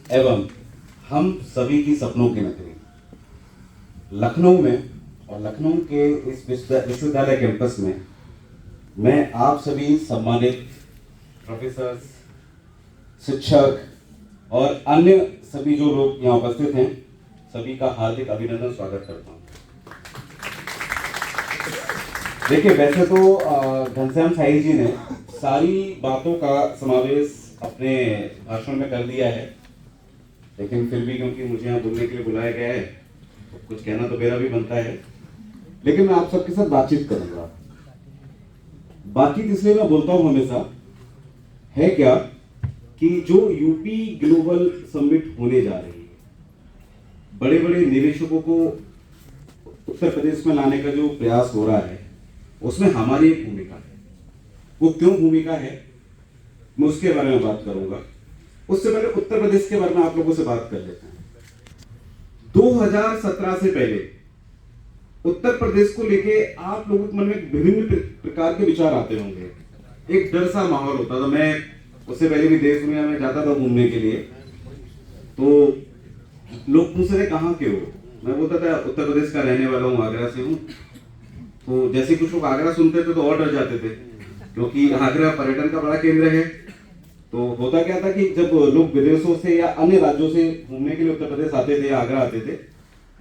एवं हम सभी की सपनों की नगरी लखनऊ में और लखनऊ के इस विश्वविद्यालय कैंपस में मैं आप सभी सम्मानित प्रोफेसर, शिक्षक और अन्य सभी जो लोग यहाँ उपस्थित हैं, सभी का हार्दिक अभिनंदन स्वागत करता हूँ। देखिए, वैसे तो घनश्याम साई जी ने सारी बातों का समावेश अपने भाषण में कर दिया है, लेकिन फिर भी क्योंकि मुझे यहाँ बोलने के लिए बुलाया गया है तो कुछ कहना तो मेरा भी बनता है। लेकिन मैं आप सबके साथ बातचीत करूंगा। बातचीत इसलिए मैं बोलता हूँ हमेशा, है क्या कि जो यूपी ग्लोबल समिट होने जा रही है, बड़े बड़े निवेशकों को उत्तर प्रदेश में लाने का जो प्रयास हो रहा है, उसमें हमारी एक भूमिका है। वो क्यों भूमिका है, मैं उसके बारे में बात करूंगा। उससे पहले उत्तर प्रदेश के बारे में आप लोगों से बात कर लेते हैं। 2017 से पहले उत्तर प्रदेश को लेके आप लोगों के मन में विभिन्न प्रकार के विचार आते होंगे। एक डर सा माहौल होता था। मैं उससे पहले भी देश दुनिया में जाता था घूमने के लिए, तो लोग पूछ रहे कहाँ के हो। मैं बोलता था उत्तर प्रदेश का रहने वाला हूँ, आगरा से हूँ। तो जैसे कुछ लोग आगरा सुनते थे तो और डर जाते थे, क्योंकि आगरा पर्यटन का बड़ा केंद्र है। तो होता क्या था कि जब लोग विदेशों से या अन्य राज्यों से घूमने के लिए उत्तर प्रदेश आते थे, आगरा आते थे,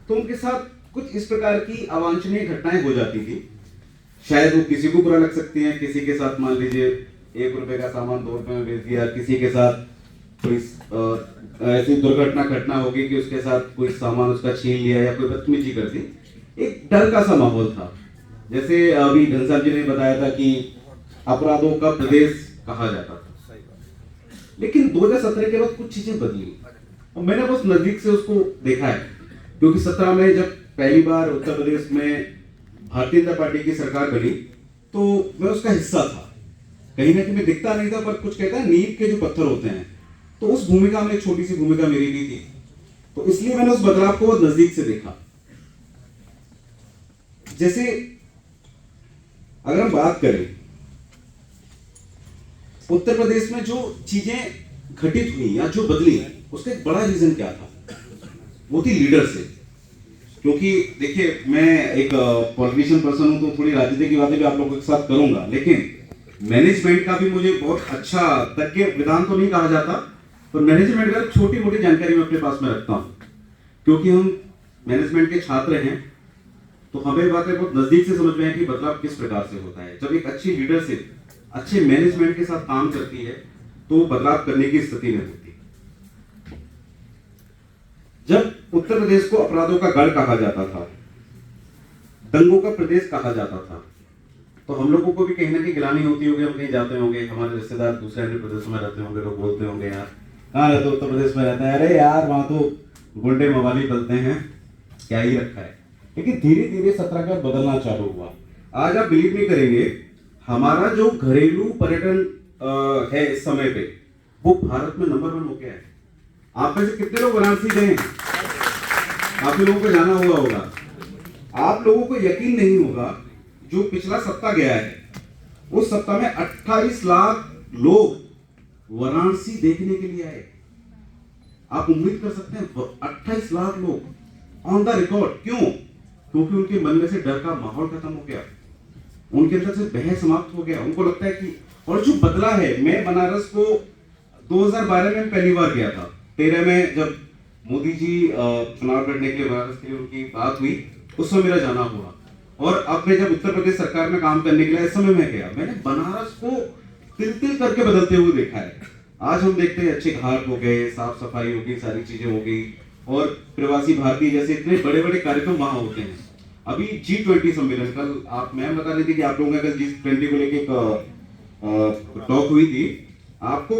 तो उनके साथ कुछ इस प्रकार की अवांछनीय घटनाएं हो जाती थी। शायद वो किसी को बुरा लग सकती हैं। किसी के साथ मान लीजिए 1 रुपए का सामान 2 रुपए में बेच दिया, किसी के साथ कोई ऐसी दुर्घटना घटना होगी कि उसके साथ कोई सामान उसका छीन लिया या कोई बदतमीजी कर दी। एक डर का सा माहौल था। जैसे अभी घनश्याम जी ने बताया था कि अपराधों का प्रदेश कहा जाता था। लेकिन 2017 के बाद कुछ चीजें बदली और मैंने बस नजदीक से उसको देखा है, क्योंकि 17 में जब पहली बार उत्तर प्रदेश में भारतीय जनता पार्टी की सरकार बनी तो मैं उसका हिस्सा था। कहीं ना कहीं दिखता नहीं था, पर कुछ कहता है नींव के जो पत्थर होते हैं, तो उस भूमिका में एक छोटी सी भूमिका मेरी भी थी। तो इसलिए मैंने उस बदलाव को बहुत नजदीक से देखा। जैसे अगर हम बात करें उत्तर प्रदेश में जो चीजें घटित हुई या जो बदली, उसका एक बड़ा रीजन क्या था, वो थी लीडरशिप। क्योंकि देखिए, मैं एक पॉलिटिशियन पर्सन हूं तो थोड़ी राजनीति की बातें भी आप लोगों के साथ करूंगा, लेकिन मैनेजमेंट का भी मुझे बहुत अच्छा तज्ञ विधान तो नहीं कहा जाता, पर मैनेजमेंट का छोटी मोटी जानकारी मैं अपने पास में रखता हूं। क्योंकि हम मैनेजमेंट के छात्र हैं तो हमें बातें बहुत नजदीक से समझ में है कि बदलाव किस प्रकार से होता है। जब एक अच्छी लीडरशिप अच्छे मैनेजमेंट के साथ काम करती है तो बदलाव करने की स्थिति में होती है। जब उत्तर प्रदेश को अपराधों का गढ़ कहा जाता था, दंगों का प्रदेश कहा जाता था, तो हम लोगों को भी कहीं ना कहीं गिलानी होती होगी। हम कहीं जाते होंगे, हमारे रिश्तेदार दूसरे अन्य प्रदेशों में रहते होंगे, लोग बोलते होंगे यार कहाँ रहते हो, उत्तर प्रदेश में रहते हैं, अरे यार वहां तो गुंडे मवाली पलते हैं, क्या ही रखा है। लेकिन धीरे धीरे 17 का बदलना चालू हुआ। आज आप बिलीव नहीं करेंगे, हमारा जो घरेलू पर्यटन है इस समय पे, वो भारत में नंबर 1 हो गया है। आप में से कितने लोग वाराणसी गए हैं? काफी लोगों को जाना हुआ होगा। आप लोगों को यकीन नहीं होगा, जो पिछला सप्ताह गया है, उस सप्ताह में 28 लाख लोग वाराणसी देखने के लिए आए। आप उम्मीद कर सकते हैं 28 लाख लोग ऑन द रिकॉर्ड। क्यों? क्योंकि उनके मन में से डर का माहौल खत्म हो गया, उनके अंदर से भय समाप्त हो गया। उनको लगता है कि, और जो बदला है, मैं बनारस को 2012 में पहली बार गया था। 13 में जब मोदी जी चुनाव लड़ने के लिए बनारस के लिए उनकी बात हुई, उस समय मेरा जाना हुआ। और अब मैं जब उत्तर प्रदेश सरकार में काम करने के लिए इस समय में गया, मैंने बनारस को तिल तिल करके बदलते हुए देखा है। आज हम देखते हैं अच्छे घाट हो गए, साफ सफाई हो गई, सारी चीजें हो गई, और प्रवासी भारतीय जैसे इतने बड़े बड़े कार्यक्रम वहां होते हैं। अभी G20 सम्मेलन, कल आप मैम बता रही थी कि आप लोगों का G20 को लेके टॉक हुई थी। आपको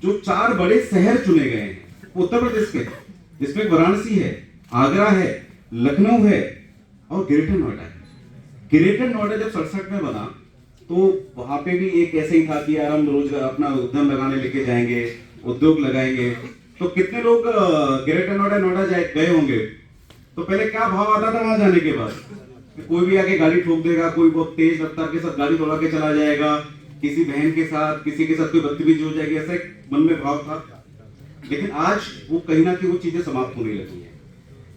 जो 4 बड़े शहर चुने गए हैं उत्तर प्रदेश के, जिसमें वाराणसी है, आगरा है, लखनऊ है और ग्रेटर नोएडा है। ग्रेटर नोएडा जब 67 में बना तो वहां पे भी एक ऐसे ही था कि यार हम रोजगार अपना उद्यम लगाने लेके जाएंगे, उद्योग लगाएंगे। तो कितने लोग ग्रेटर नोएडा गए होंगे? तो पहले क्या भाव आता था वहां जाने के बाद, कोई भी आके गाड़ी ठोक देगा, कोई बहुत तेज रफ्तार के साथ गाड़ी दौड़ा के चला जाएगा, किसी बहन के साथ, किसी के साथ कोई बदतमीजी हो जाएगी, ऐसा एक मन में भाव था। लेकिन आज वो कहीं ना कहीं वो चीजें समाप्त होने लगी हैं।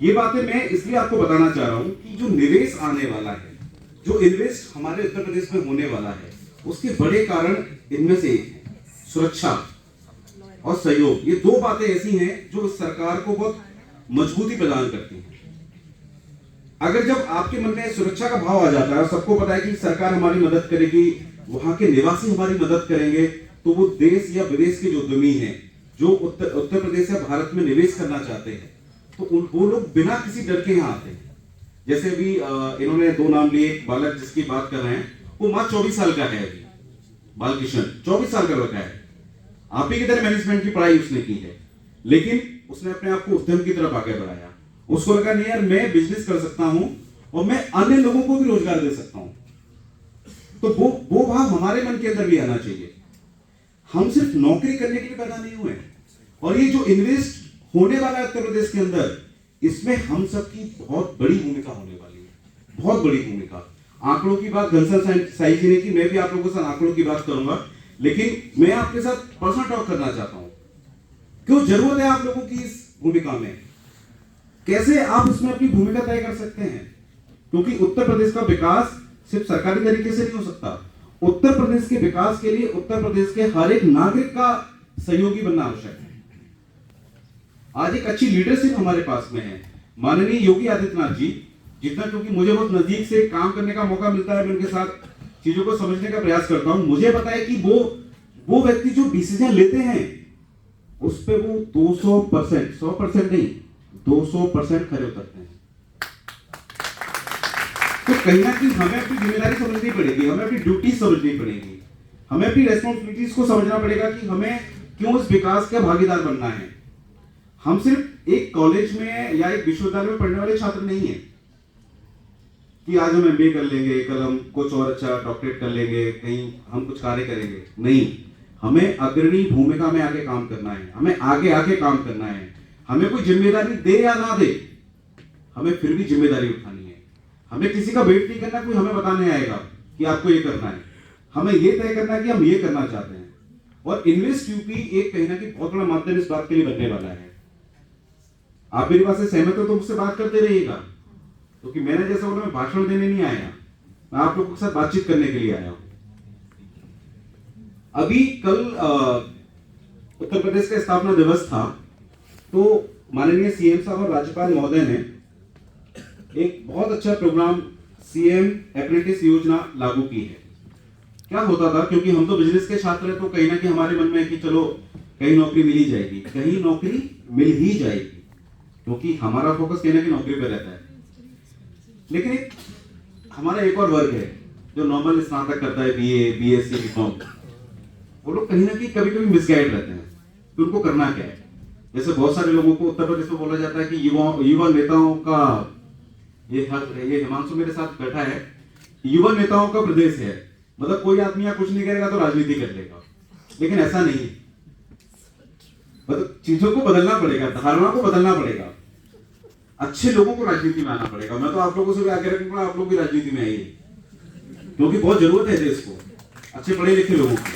ये बातें मैं इसलिए आपको बताना चाह रहा हूं कि जो निवेश आने वाला है, जो इन्वेस्ट हमारे उत्तर प्रदेश में होने वाला है, उसके बड़े कारण इनमें से एक है सुरक्षा और सहयोग। ये दो बातें ऐसी हैं जो सरकार को बहुत मजबूती प्रदान करती हैं। अगर जब आपके मन में सुरक्षा का भाव आ जाता है और सबको पता है कि सरकार हमारी मदद करेगी, वहां के निवासी हमारी मदद करेंगे, तो वो देश या विदेश के जो उद्यमी हैं, जो उत्तर प्रदेश या भारत में निवेश करना चाहते हैं, तो वो लोग बिना किसी डर के यहाँ आते हैं। जैसे अभी इन्होंने दो नाम लिए, एक बालक जिसकी बात कर रहे हैं, वो मात्र 24 साल का है, अभी बालकृष्ण 24 साल का लड़का है। आप ही की तरह मैनेजमेंट की पढ़ाई उसने की है, लेकिन उसने अपने आप को उद्यम की तरफ आगे बढ़ाया। उसको लगा नहीं यार, मैं बिजनेस कर सकता हूं और मैं अन्य लोगों को भी रोजगार दे सकता हूं। तो वो भाव हमारे मन के अंदर भी आना चाहिए। हम सिर्फ नौकरी करने के लिए पैदा नहीं हुए, और ये जो इन्वेस्ट होने वाला है उत्तर प्रदेश के अंदर, इसमें हम सबकी बहुत बड़ी भूमिका होने वाली है, बहुत बड़ी भूमिका। आंकड़ों की बात घनश्याम साई जी ने की, मैं भी आप लोगों के साथ आंकड़ों की बात करूंगा, लेकिन मैं आपके साथ पर्सनल टॉक करना चाहता हूं। क्यों जरूरत है आप लोगों की इस भूमिका में, कैसे आप इसमें अपनी भूमिका तय कर सकते हैं? क्योंकि उत्तर प्रदेश का विकास सिर्फ सरकारी तरीके से नहीं हो सकता। उत्तर प्रदेश के विकास के लिए उत्तर प्रदेश के हर एक नागरिक का सहयोगी बनना आवश्यक है। आज एक अच्छी लीडरशिप हमारे पास में है। माननीय योगी आदित्यनाथ जी, जितना क्योंकि मुझे बहुत नजदीक से काम करने का मौका मिलता है, मैं उनके साथ चीजों को समझने का प्रयास करता हूं, मुझे पता है कि वो व्यक्ति जो डिसीजन लेते हैं उस पर वो 200%, 100% नहीं, 200% खरे उतरते हैं। तो कहीं ना कहीं हमें अपनी जिम्मेदारी समझनी पड़ेगी, हमें अपनी ड्यूटी समझनी पड़ेगी, हमें अपनी रेस्पॉन्सिबिलिटीज को समझना पड़ेगा कि हमें क्यों इस विकास का भागीदार बनना है। हम सिर्फ एक कॉलेज में या एक विश्वविद्यालय में पढ़ने वाले छात्र नहीं है कि आज हम एमबीए कर लेंगे, कल हम कुछ और अच्छा डॉक्टरेट कर लेंगे, कहीं हम कुछ कार्य करेंगे। नहीं, हमें अग्रणी भूमिका में आके काम करना है, हमें आगे आके काम करना है। हमें कोई जिम्मेदारी दे या ना दे, हमें फिर भी जिम्मेदारी उठानी है। हमें किसी का वेट नहीं करना, कोई हमें बताने आएगा कि आपको ये करना है। हमें ये तय करना है कि हम ये करना चाहते हैं। और इन्वेस्ट यूपी एक कहीं ना कहीं बहुत बड़ा माध्यम इस बात के लिए बनने वाला है। आप मेरी बात से सहमत हो तो मुझसे बात करते रहिएगा, क्योंकि मैंने जैसा बोला, मैं भाषण देने नहीं आया, मैं आप लोगों के साथ बातचीत करने के लिए आया हूं। अभी कल उत्तर प्रदेश का स्थापना दिवस था, तो माननीय सीएम साहब और राज्यपाल महोदय ने एक बहुत अच्छा प्रोग्राम सीएम अप्रेंटिस योजना लागू की है। क्या होता था, क्योंकि हम तो बिजनेस के छात्र हैं, तो कहीं ना कहीं हमारे मन में है कि चलो कहीं नौकरी मिल ही जाएगी, कहीं नौकरी मिल ही जाएगी, क्योंकि हमारा फोकस कहीं ना कहीं नौकरी पर रहता है। लेकिन एक हमारा एक और वर्ग है जो नॉर्मल स्नातक करता है, बीए, बीएससी, बीकॉम, वो लोग कहीं ना कहीं कभी कभी मिसगाइड रहते हैं कि उनको करना क्या है। जैसे बहुत सारे लोगों को उत्तर प्रदेश में बोला जाता है कि युवा नेताओं का ये हिमांशु मेरे साथ बैठा है, युवा नेताओं का प्रदेश है, मतलब कोई आदमी यहाँ कुछ नहीं करेगा तो राजनीति कर लेगा। लेकिन ऐसा नहीं है, मतलब चीजों को बदलना पड़ेगा, धारणा को बदलना पड़ेगा, अच्छे लोगों को राजनीति में आना पड़ेगा। मैं तो आप लोगों से भी आगे रखूंगा, आप लोग भी राजनीति में आइए, क्योंकि बहुत जरूरत है देश को अच्छे पढ़े लिखे लोगों की।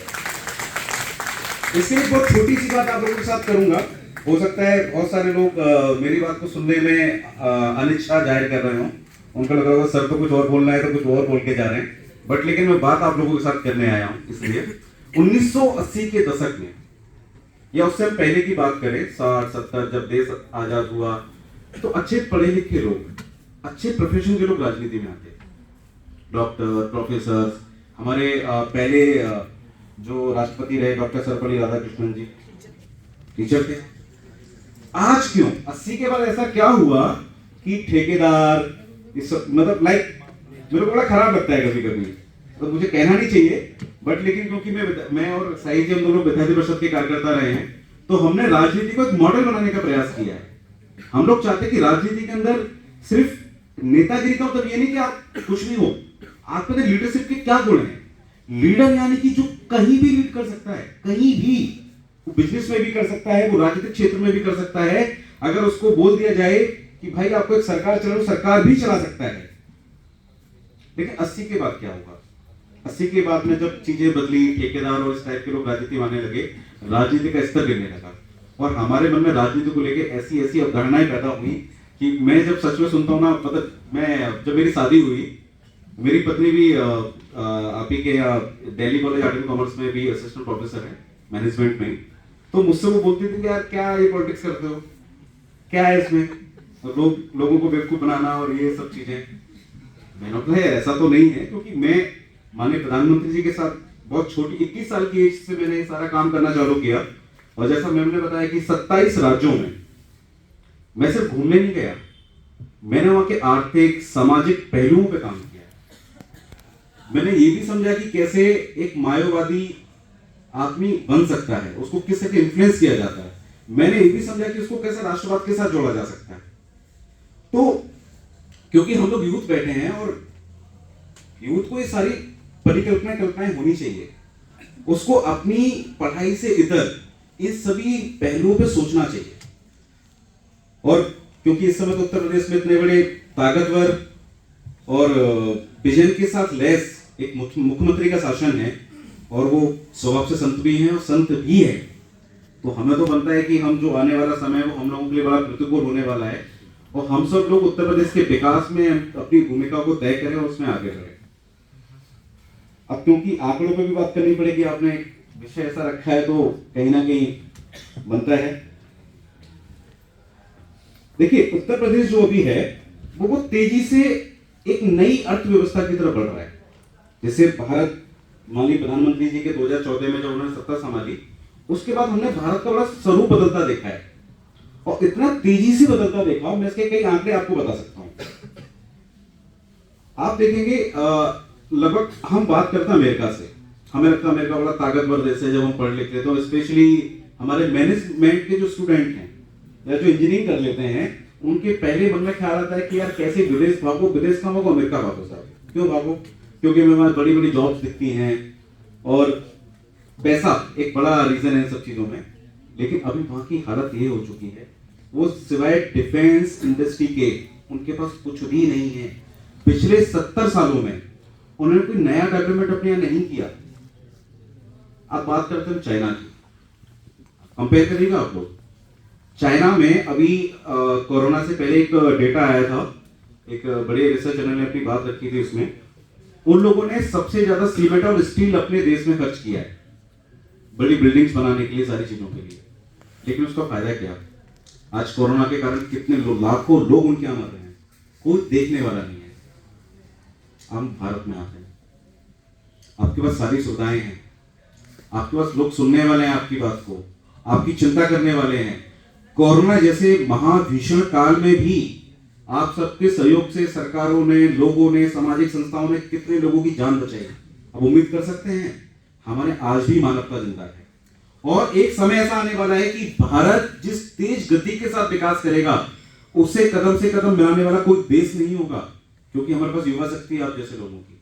इसके लिए बहुत छोटी सी बात आप लोगों के साथ करूंगा। हो सकता है बहुत सारे लोग मेरी बात को सुनने में अनिच्छा जाहिर कर रहे हो, उनको लग रहा होगा सर तो कुछ और बोलना है तो कुछ और बोल के जा रहे हैं, बट लेकिन मैं बात आप लोगों के साथ करने आया हूं। इसलिए 1980 के दशक में या उससे हम पहले की बात करें, 60-70, जब देश आजाद हुआ, तो अच्छे पढ़े लिखे लोग, अच्छे प्रोफेशन के लोग राजनीति में आते, डॉक्टर, प्रोफेसर। हमारे पहले जो राष्ट्रपति रहे डॉक्टर सर्वपल्ली राधाकृष्णन जी टीचर थे। आज क्यों 80 के बाद ऐसा क्या हुआ कि ठेकेदार, इस मतलब मेरे को बड़ा खराब लगता है कभी कभी, तो मुझे कहना नहीं चाहिए, बट लेकिन क्योंकि मैं और साई जी हम दोनों विद्यार्थी परिषद के कार्यकर्ता रहे हैं, तो हमने राजनीति को एक मॉडल बनाने का प्रयास किया है। हम लोग चाहते हैं कि राजनीति के अंदर सिर्फ नेतागिरी का मतलब ये नहीं कि आप कुछ भी हो, आपके अंदर लीडरशिप के क्या गुण है। लीडर यानी कि जो कहीं भी लीड कर सकता है, कहीं भी, वो बिजनेस में भी कर सकता है, वो राजनीतिक क्षेत्र में भी कर सकता है। अगर उसको बोल दिया जाए कि भाई आपको एक सरकार चलाओ, सरकार भी चला सकता है। लेकिन 80 के बाद क्या होगा? 80 के बाद में जब चीजें बदली, ठेकेदार और इस टाइप के लोग राजनीति में आने लगे, राजनीति का स्तर गिरने लगा। और हमारे मन में राजनीति को लेके ऐसी ऐसी अवधारणाएं पैदा हुई कि मैं जब सच में सुनता हूँ ना, मतलब मैं जब मेरी शादी हुई, मेरी पत्नी भी आप ही के Delhi college art and commerce में भी असिस्टेंट प्रोफेसर है मैनेजमेंट में, तो मुझसे वो बोलती थी कि यार क्या ये पॉलिटिक्स करते हो, क्या है इसमें, लोगों को बेवकूफ बनाना और ये सब चीजें। मैंने कहा ऐसा तो नहीं है, क्योंकि मैं माननीय प्रधानमंत्री जी के साथ बहुत छोटी 21 साल की एज से मैंने सारा काम करना चालू किया। और जैसा मैम ने बताया कि 27 राज्यों में मैं सिर्फ घूमने नहीं गया, मैंने वहां के आर्थिक सामाजिक पहलुओं पे काम किया। मैंने ये भी समझा कि कैसे एक मायावादी आदमी बन सकता है, उसको किस तरह इन्फ्लुएंस किया जाता है। मैंने ये भी समझा कि उसको कैसे राष्ट्रवाद के साथ जोड़ा जा सकता है। तो क्योंकि हम लोग यूथ बैठे हैं और यूथ को ये सारी कल्पनाएं होनी चाहिए, उसको अपनी पढ़ाई से इतर इस सभी पहलुओं पे सोचना चाहिए। और क्योंकि इस समय तो उत्तर प्रदेश में इतने बड़े ताकतवर और विजन के साथ लैस एक मुख्यमंत्री का शासन है, और वो स्वभाव से संत भी हैं और संत भी है, तो हमें तो बनता है कि हम जो आने वाला समय है वो हम लोगों के लिए बड़ा प्रतिकूल होने वाला है, और हम सब लोग उत्तर प्रदेश के विकास में अपनी भूमिका को तय करें और उसमें आगे बढ़े। अब क्योंकि आंकड़ों पे भी बात करनी पड़ेगी, आपने विषय ऐसा रखा है तो कहीं ना कहीं बनता है। देखिए, उत्तर प्रदेश जो अभी है वो बहुत तेजी से एक नई अर्थव्यवस्था की तरफ बढ़ रहा है। जैसे भारत माननीय प्रधानमंत्री जी के 2014 में जब उन्होंने सत्ता संभाली, उसके बाद हमने भारत का बड़ा स्वरूप बदलता देखा है, और इतना तेजी से बदलता देखा, मैं इसके कई आंकड़े आपको बता सकता हूं। आप देखेंगे लगभग हम बात करते हैं अमेरिका से, हमें लगता है अमेरिका बड़ा ताकतवर देश है जब हम पढ़ लिख लेते हैं, स्पेशली हमारे मैनेजमेंट के जो स्टूडेंट हैं या जो इंजीनियरिंग कर लेते हैं, उनके पहले मन में ख्याल आता है कि यार कैसे विदेश भागो, विदेश कहाँ भागो, अमेरिका भागो साहब। क्यों भागो? क्योंकि हमें वहां बड़ी बड़ी जॉब्स दिखती हैं और पैसा एक बड़ा रीजन है इन सब चीजों में। लेकिन अभी वहां की हालत ये हो चुकी है, वो सिवाय डिफेंस इंडस्ट्री के उनके पास कुछ भी नहीं है। पिछले 70 सालों में उन्होंने कोई नया डेवलपमेंट अपने यहाँ नहीं किया। आप बात करते हैं चाइना की, कंपेयर करिएगा आप लोग। चाइना में अभी कोरोना से पहले एक डेटा आया था, एक बड़े रिसर्च चैनल ने अपनी बात रखी थी, उसमें उन लोगों ने सबसे ज्यादा सीमेंट और स्टील अपने देश में खर्च किया है बड़ी बिल्डिंग्स बनाने के लिए, सारी चीजों के लिए। लेकिन उसका फायदा क्या? आज कोरोना के कारण कितने लाखों लोग उनके यहाँ मर रहे हैं, कोई देखने वाला नहीं है। हम भारत में आते हैं, आपके पास सारी सुविधाएं हैं, आपके पास लोग सुनने वाले हैं आपकी बात को, आपकी चिंता करने वाले हैं। कोरोना जैसे महाभीषण काल में भी आप सबके सहयोग से सरकारों ने, लोगों ने, सामाजिक संस्थाओं ने कितने लोगों की जान बचाई। अब उम्मीद कर सकते हैं हमारे आज भी मानवता जिंदा है, और एक समय ऐसा आने वाला है कि भारत जिस तेज गति के साथ विकास करेगा उससे कदम से कदम मिलाने वाला कोई देश नहीं होगा, क्योंकि हमारे पास युवा शक्ति है आप जैसे लोगों की।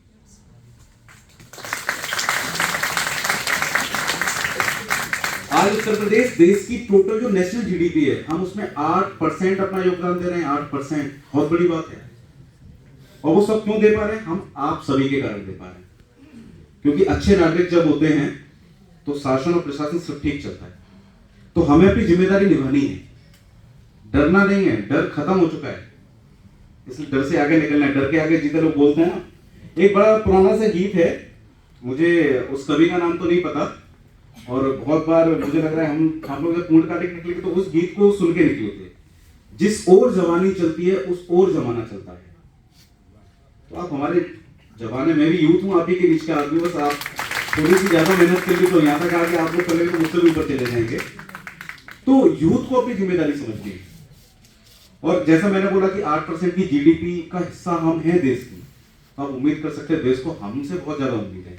आज उत्तर प्रदेश देश की टोटल जो नेशनल जीडीपी है, हम उसमें 8% अपना योगदान दे रहे हैं। 8% बहुत बड़ी बात है। और वो सब क्यों दे पा रहे हैं? हम आप सभी के कारण दे पा रहे हैं, क्योंकि अच्छे नागरिक जब होते हैं तो शासन और प्रशासन सब ठीक चलता है। तो हमें अपनी जिम्मेदारी निभानी है, डरना नहीं है, डर खत्म हो चुका है, इसलिए डर से आगे निकलना है। डर के आगे जीते लोग बोलते हैं ना। एक बड़ा पुराना सा गीत है, मुझे उस कवि का नाम तो नहीं पता, और बहुत बार मुझे लग रहा है हम लोग जब पूर्ण काटे के निकले तो उस गीत को सुन के निकले थे, जिस ओर जवानी चलती है उस ओर जमाना चलता है। तो आप हमारे जमाने में भी यूथ हूँ, आप ही के बीच का आदमी, बस आप थोड़ी सी ज्यादा मेहनत कर ली तो यहाँ तक आके आप लोग कर लेंगे तो मुझसे भी ऊपर चले जाएंगे। तो यूथ को अपनी जिम्मेदारी समझनी है। और जैसा मैंने बोला कि 8% की जीडीपी का हिस्सा हम हैं देश की, आप उम्मीद कर सकते हैं देश को हमसे बहुत ज्यादा उम्मीद है।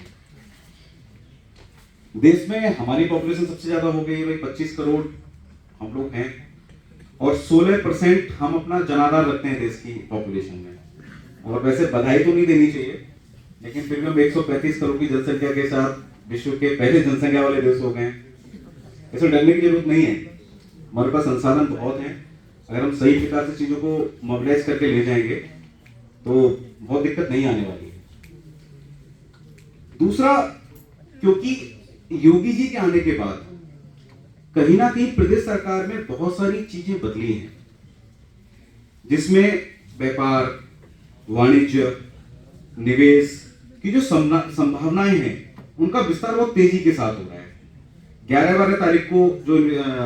देश में हमारी पॉपुलेशन सबसे ज्यादा हो गई है भाई, 25 करोड़ हम लोग हैं, और 16% हम अपना जनाधार रखते हैं देश की पॉपुलेशन में। और वैसे बधाई तो नहीं देनी चाहिए, लेकिन फिर भी हम 135 करोड़ की जनसंख्या के साथ विश्व के पहले जनसंख्या वाले देश हो गए। ऐसे डरने की जरूरत नहीं है, हमारे पास संसाधन बहुत हैं। अगर हम सही प्रकार से चीजों को मोबिलाइज करके ले जाएंगे तो बहुत दिक्कत नहीं आने वाली है। दूसरा, क्योंकि योगी जी के आने के बाद कहीं ना कहीं प्रदेश सरकार में बहुत सारी चीजें बदली हैं, जिसमें व्यापार, वाणिज्य, निवेश की जो संभावनाएं हैं उनका विस्तार बहुत तेजी के साथ हो रहा है। 11-12 तारीख को जो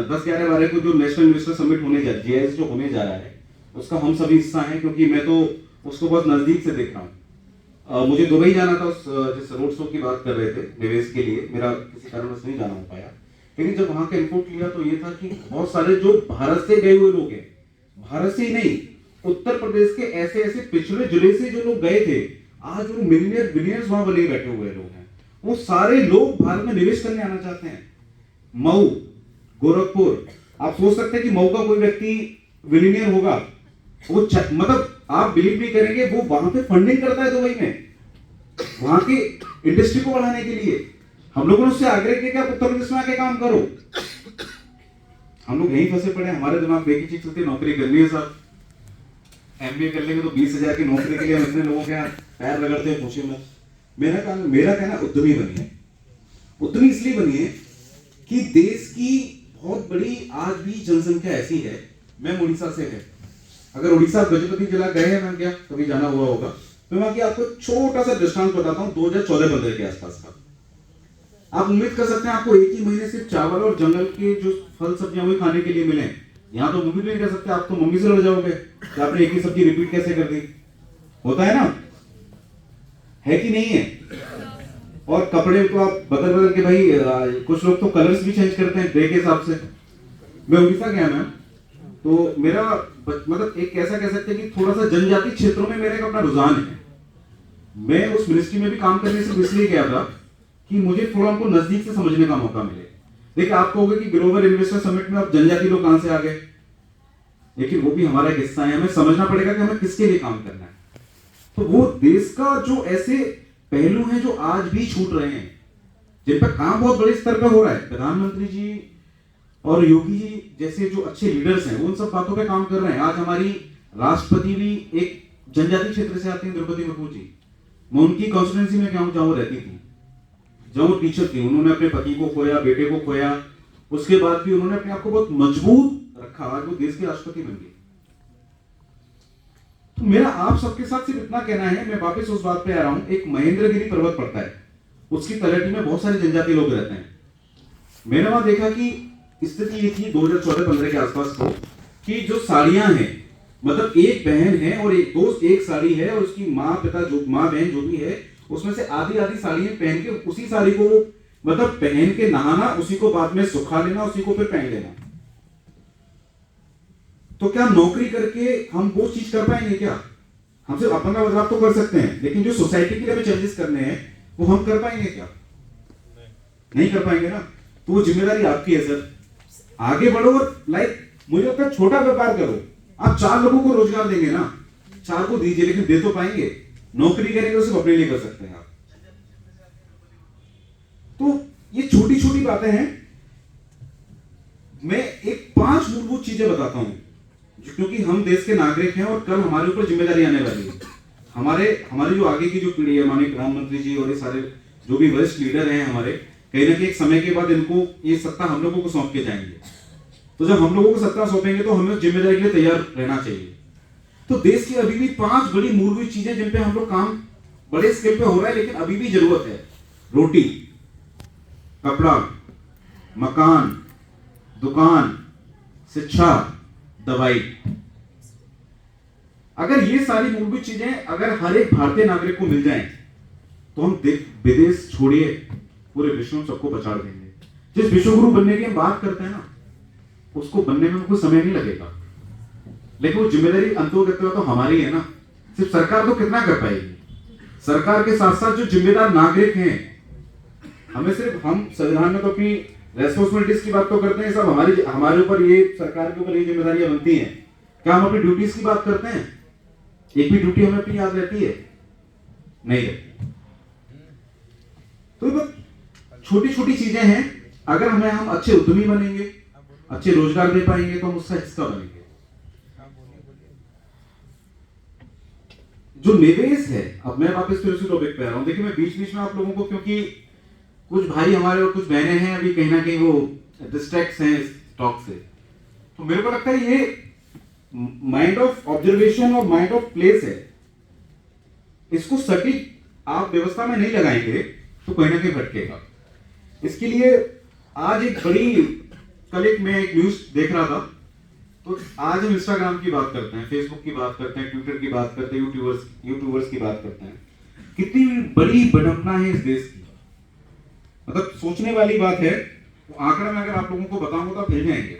10-11-12 को जो नेशनल इन्वेस्टर समिट होने जा GIZ जो होने जा रहा है, उसका हम सभी हिस्सा हैं, क्योंकि मैं तो उसको बहुत नजदीक से देख रहा हूँ। मुझे दुबई जाना था, उस जिस रोड शो की बात कर रहे थे निवेश के लिए, मेरा किसी कारणवश नहीं जाना हो पाया, लेकिन जब वहां का इनपुट लिया तो ये था कि बहुत सारे जो भारत से गए हुए लोग हैं, भारत से ही नहीं, उत्तर प्रदेश के ऐसे ऐसे पिछड़े जिले से जो लोग गए थे, आज वो मिलियनियर बिलियनर्स वहां बने बैठे हुए लोग हैं। वो सारे लोग भारत में निवेश करने आना चाहते हैं। मऊ, गोरखपुर, आप सोच सकते हैं कि मऊ का कोई व्यक्ति बिलियनियर होगा, वो मतलब आप बिलीव नहीं करेंगे, वो वहां पे फंडिंग करता है दुबई में, वहां की इंडस्ट्री को बढ़ाने के लिए। हम लोगों ने उससे आग्रह किया कि आप उत्तर प्रदेश में आके काम करो। हम लोग यहीं फंसे पड़े, हमारे दिमाग में एक ही चीज चलती है, नौकरी करनी है साहब, MBA कर लेंगे तो 20,000 की नौकरी के लिए हम इतने लोगों के यहाँ पैर रगड़ते हैं, पूछिए मत। मेरा कहना उद्यमी बनिए। उद्यमी इसलिए बनिए कि देश की बहुत बड़ी आज भी जनसंख्या ऐसी है, मैं उड़ीसा से है, अगर उड़ीसा गजपति जिला गए हैं, मैं क्या कभी जाना हुआ होगा, तो मैं वहां की आपको छोटा सा दृष्टांत बताता हूं 2014-15 के आसपास का। आप उम्मीद कर सकते हैं आपको एक ही महीने सिर्फ चावल और जंगल के जो फल सब्जियां वही खाने के लिए मिले। यहाँ तो उम्मीद नहीं कर सकते, आप तो मम्मी से लड़ जाओगे कि आपने एक ही सब्जी रिपीट कैसे कर दी। होता है ना, है कि नहीं है? और कपड़े तो आप बदल बदल के, भाई कुछ लोग तो कलर्स भी चेंज करते हैं डे के हिसाब से। मैं उड़ीसा गया मैम, तो मेरा मतलब एक ऐसा कह सकते हैं कि थोड़ा सा जनजातीय क्षेत्रों में मेरा एक अपना रुझान है। मैं उस मिनिस्ट्री में भी काम करने से इसलिए गया था कि मुझे थोड़ा उनको नजदीक से समझने का मौका मिले। देखिए, आप कहोगे कि ग्लोबल इन्वेस्टर समिट में अब जनजातीय लोग कहां से आ गए, लेकिन वो भी हमारा एक हिस्सा है। हमें समझना पड़ेगा कि हमें किसके लिए काम करना है। तो वो देश का जो ऐसे पहलू हैं जो आज भी छूट रहे हैं, जिन पर काम बहुत बड़े स्तर पर हो रहा है, प्रधानमंत्री जी और योगी जी जैसे जो अच्छे लीडर्स हैं, वो उन सब बातों पे काम कर रहे हैं। आज हमारी राष्ट्रपति भी एक जनजातीय क्षेत्र से आती हैं, द्रौपदी मुर्मू जी। मैं उनकी कॉन्स्टिट्यूंसी में क्या जहां वो रहती थी, जब वो टीचर थी, उन्होंने अपने पति को खोया, बेटे को खोया, उसके बाद भी उन्होंने अपने आप को बहुत मजबूत रखा, आज वो देश के राष्ट्रपति बन गए। तो मेरा आप सबके साथ सिर्फ इतना कहना है, मैं वापस उस बात पे आ रहा हूं, एक महेंद्रगिरी पर्वत पड़ता है, उसकी तलहटी में बहुत सारे जनजातीय लोग रहते हैं। मैंने वहां देखा कि स्थिति ये थी 2014-15 के आसपास को, कि जो साड़ियां हैं, मतलब एक बहन है और एक दोस्त, एक साड़ी है और उसकी माँ पिता जो माँ बहन जो भी है, उसमें से आधी आधी साड़ियां पहन के उसी साड़ी को मतलब पहन के नहाना, उसी को बाद में सुखा लेना, उसी को फिर पहन लेना। तो क्या नौकरी करके हम वो चीज कर पाएंगे क्या? हम सिर्फ अपना बदलाव तो कर सकते हैं, लेकिन जो सोसाइटी के लिए चेंजेस करने हैं वो हम कर पाएंगे क्या? नहीं कर पाएंगे ना। तो वो जिम्मेदारी आपकी है सर, आगे बढ़ो और मुझे लगता है छोटा व्यापार करो। आप 4 लोगों को रोजगार देंगे ना, 4 को दीजिए, लेकिन दे तो पाएंगे। नौकरी करेंगे तो सिर्फ अपने लिए कर सकते हैं आप। तो ये छोटी छोटी बातें हैं। मैं एक 5 मूलभूत चीजें बताता हूं, क्योंकि हम देश के नागरिक हैं और कल हमारे ऊपर जिम्मेदारी आने वाली है। हमारी जो आगे की जो पीढ़ी है, माननीय प्रधानमंत्री जी और ये सारे जो भी वरिष्ठ लीडर हैं हमारे, कहीं ना कहीं एक समय के बाद इनको ये सत्ता हम लोगों को सौंप के जाएंगे। तो जब हम लोगों को सत्ता सौंपेंगे तो हमें जिम्मेदारी के लिए तैयार रहना चाहिए। तो देश की अभी भी 5 बड़ी मूलभूत चीजें जिन पे हम लोग काम बड़े स्केल पे हो रहा है, लेकिन अभी भी जरूरत है। रोटी, कपड़ा, मकान, दुकान, शिक्षा, दवाई। अगर ये सारी मूलभूत चीजें अगर हर एक भारतीय नागरिक को मिल जाएं, तो हम विदेश छोड़िए, पूरे विश्व में सबको पछाड़ देंगे। जिस विश्वगुरु बनने की हम बात करते हैं ना, उसको बनने में कोई समय नहीं लगेगा, लेकिन वो जिम्मेदारी अंतोगत्वा तो हमारी है ना। सिर्फ सरकार तो कितना कर पाएगी? सरकार के साथ साथ जो जिम्मेदार नागरिक हैं, हमें सिर्फ हम संविधान में तो अपनी रेस्पॉन्सिबिलिटीज की बात तो करते हैं, सब हमारे ऊपर ये सरकार के ऊपर ये जिम्मेदारियां बनती हैं। क्या हम अपनी ड्यूटीज की बात करते हैं? एक भी ड्यूटी हमें अपनी याद रहती है? नहीं रहती। तो छोटी छोटी चीजें हैं, अगर हम अच्छे उद्यमी बनेंगे, अच्छे रोजगार दे पाएंगे, तो हम उसका हिस्सा बनेंगे। जो निवेश है, अब मैं वापस फिर उसी टॉपिक पे आ रहा हूं। देखिए, मैं बीच बीच में आप लोगों को, क्योंकि कुछ भाई हमारे और कुछ बहनें हैं अभी कहीं ना कहीं वो डिस्ट्रैक्ट्स हैं इस टॉक से। तो मेरे को लगता है ये माइंड ऑफ ऑब्जर्वेशन और माइंड ऑफ प्लेस है, इसको सटीक आप व्यवस्था में नहीं लगाएंगे तो कहीं ना कहीं भटकेगा। इसके लिए आज एक बड़ी, कल एक मैं एक न्यूज देख रहा था, तो आज हम इंस्टाग्राम की बात करते हैं, फेसबुक की बात करते हैं, ट्विटर की बात करते हैं, यूट्यूबर्स की बात करते हैं। कितनी बड़ी विडंबना है इस देश की, मतलब सोचने वाली बात है। वो आंकड़ा में अगर आप लोगों को बताऊंगा तो आप हिल जाएंगे।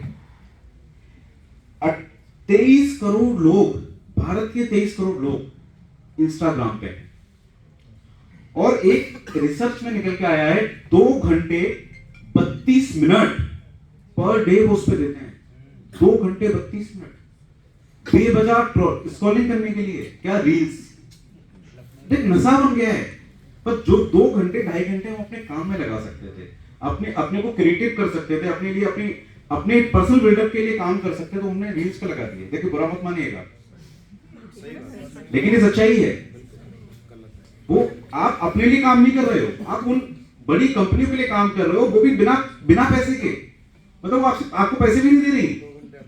23 करोड़ लोग, भारत के 23 करोड़ लोग इंस्टाग्राम पे हैं, और एक रिसर्च में निकल के आया है 2 घंटे 32 मिनट पर डे वो उस पे देते हैं। 2 घंटे 32 मिनट बेवजह स्क्रॉलिंग करने के लिए, क्या रील्स, देख नशा बन गया है। पर जो 2 घंटे 2.5 घंटे हम अपने काम में लगा सकते थे, अपने को क्रिएटिव कर सकते थे, अपने लिए अपने पर्सनल बिल्डअप के लिए काम कर सकते थे, तो हमने रील्स पे लगा दिए। देखिए बुरा मत मानिएगा, लेकिन ये सच्चाई है। वो आप अपने लिए काम नहीं कर रहे हो, आप उन बड़ी कंपनियों के लिए काम कर रहे हो, वो भी बिना पैसे के, मतलब वो आपको पैसे भी नहीं दे रही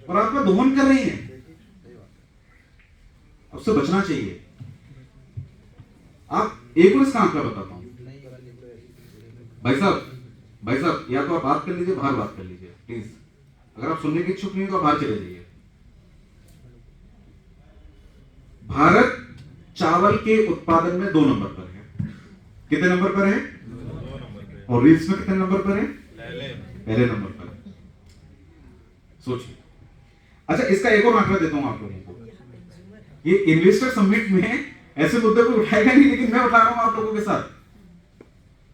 और आपका दोहन कर रही है। उससे बचना चाहिए। आप एक और इसका आंकड़ा बताता हूं भाई साहब, या तो आप बात कर लीजिए, बाहर बात कर लीजिए प्लीज। अगर आप सुनने के इच्छुक नहीं तो आप बाहर चले जाइए। भारत चावल के उत्पादन में 2 नंबर पर है। कितने नंबर पर है? और रील्स में कितने नंबर पर है? पहले नंबर पर। सोचिए। अच्छा, इसका एक और आंकड़ा देता हूं आप लोगों को। ये इन्वेस्टर समिट में ऐसे मुद्दे को उठाएगा नहीं, लेकिन मैं उठा रहा हूं आप लोगों के साथ,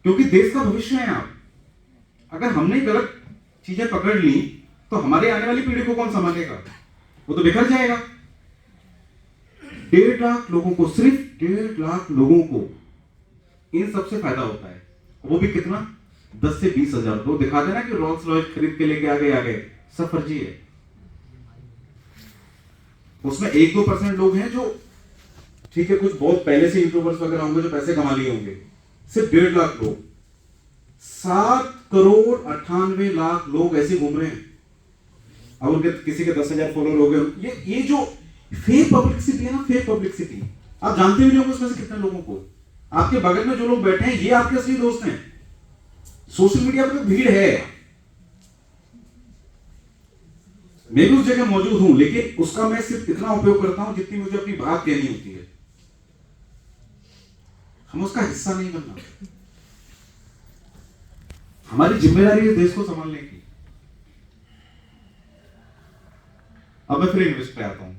क्योंकि देश का भविष्य है आप। अगर हमने गलत चीजें पकड़ ली तो हमारे आने वाली पीढ़ी को कौन संभालेगा? वो तो बिखर जाएगा। 1.5 लाख लोगों को, सिर्फ 1.5 लाख लोगों को इन सबसे फायदा होता है। वो भी कितना? 10 से 20 हजार। तो दिखा देना कि रोल्स रॉयस खरीद के लेके आ गए, सब फर्जी है। उसमें 1-2% लोग हैं जो, ठीक है, कुछ बहुत पहले से यूट्यूबर्स वगैरह होंगे जो पैसे कमा लिए होंगे। सिर्फ 1.5 लाख लोग, 7 करोड़ 98 लाख लोग ऐसे घूम रहे हैं। अब उनके किसी के 10,000 फॉलोअर हो गए। ये जो फेक पब्लिसिटी है ना, फेक पब्लिसिटी, आप जानते भी नहीं होंगे उसमें से कितने लोगों को। आपके बगल में जो लोग बैठे हैं ये आपके असली दोस्त हैं। सोशल मीडिया पर तो भीड़ है, मैं भी उस जगह मौजूद हूं, लेकिन उसका मैं सिर्फ इतना उपयोग करता हूं जितनी मुझे अपनी बात कहनी होती है। हम उसका हिस्सा नहीं बनना। हमारी जिम्मेदारी है देश को संभालने की। अब मैं फिर इन्वेस्ट पे आता हूं।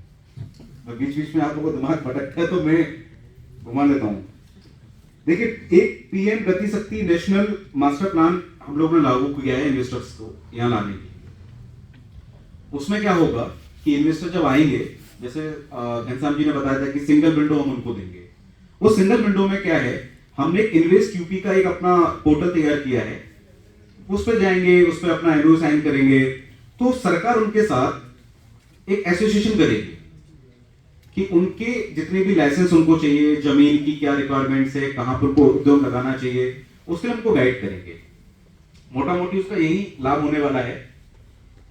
मैं बीच बीच में आप लोगों को दिमाग भटकता है तो मैं घुमा लेता हूं। देखिए, एक पीएम गति शक्ति नेशनल मास्टर प्लान हम लोगों ने लागू किया है इन्वेस्टर्स को यहां लाने की। उसमें क्या होगा कि इन्वेस्टर जब आएंगे, जैसे घनश्याम जी ने बताया था कि सिंगल विंडो हम उनको देंगे। वो सिंगल विंडो में क्या है, हमने इन्वेस्ट यूपी का एक अपना पोर्टल तैयार किया है। उस पर जाएंगे, उस पर अपना एमओयू साइन करेंगे, तो सरकार उनके साथ एक एसोसिएशन करेगी कि उनके जितने भी लाइसेंस उनको चाहिए, जमीन की क्या रिक्वायरमेंट्स है, कहां पर उनको उद्योग लगाना चाहिए, उसके लिए उनको गाइड करेंगे। मोटा मोटी उसका यही लाभ होने वाला है।